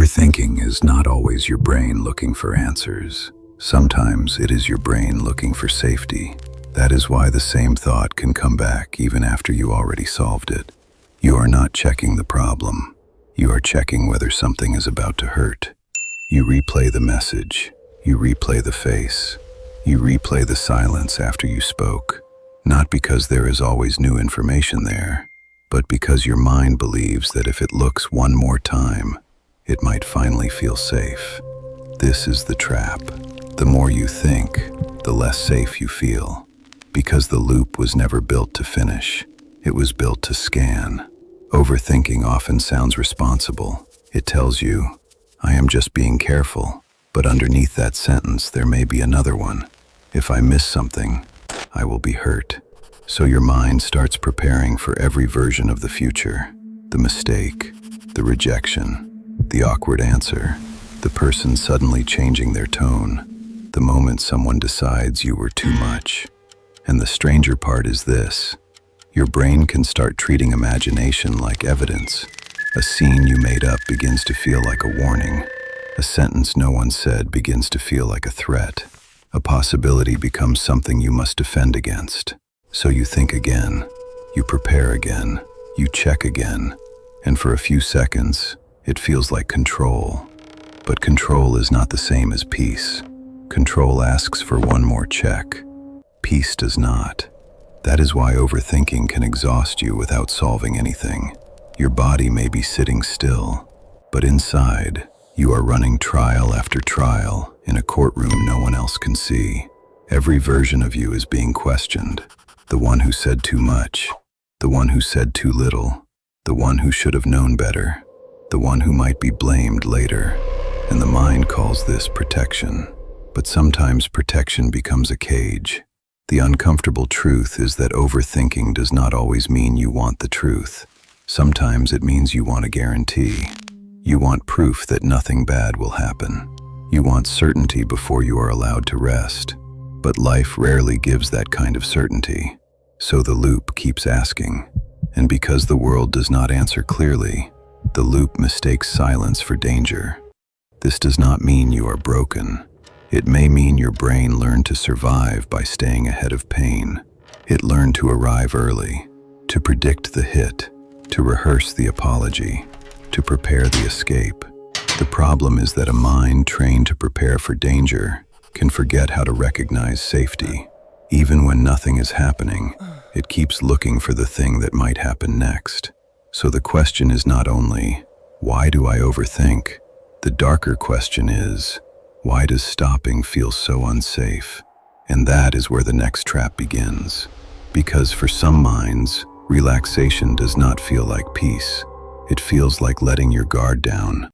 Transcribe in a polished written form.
Overthinking is not always your brain looking for answers. Sometimes it is your brain looking for safety. That is why the same thought can come back even after you already solved it. You are not checking the problem. You are checking whether something is about to hurt. You replay the message. You replay the face. You replay the silence after you spoke. Not because there is always new information there, but because your mind believes that if it looks one more time, it might finally feel safe. This is the trap. The more you think, the less safe you feel. Because the loop was never built to finish. It was built to scan. Overthinking often sounds responsible. It tells you, I am just being careful. But underneath that sentence, there may be another one. If I miss something, I will be hurt. So your mind starts preparing for every version of the future. The mistake, the rejection, the awkward answer, the person suddenly changing their tone, the moment someone decides you were too much. And the stranger part is this. Your brain can start treating imagination like evidence. A scene you made up begins to feel like a warning. A sentence no one said begins to feel like a threat. A possibility becomes something you must defend against. So you think again, you prepare again, you check again, and for a few seconds, it feels like control. But control is not the same as peace. Control asks for one more check. Peace does not. That is why overthinking can exhaust you without solving anything. Your body may be sitting still, but inside, you are running trial after trial in a courtroom no one else can see. Every version of you is being questioned. The one who said too much, the one who said too little, the one who should have known better, the one who might be blamed later. And the mind calls this protection. But sometimes protection becomes a cage. The uncomfortable truth is that overthinking does not always mean you want the truth. Sometimes it means you want a guarantee. You want proof that nothing bad will happen. You want certainty before you are allowed to rest. But life rarely gives that kind of certainty. So the loop keeps asking. And because the world does not answer clearly, the loop mistakes silence for danger. This does not mean you are broken. It may mean your brain learned to survive by staying ahead of pain. It learned to arrive early, to predict the hit, to rehearse the apology, to prepare the escape. The problem is that a mind trained to prepare for danger can forget how to recognize safety. Even when nothing is happening, it keeps looking for the thing that might happen next. So the question is not only, why do I overthink? The darker question is, why does stopping feel so unsafe? And that is where the next trap begins. Because for some minds, relaxation does not feel like peace. It feels like letting your guard down,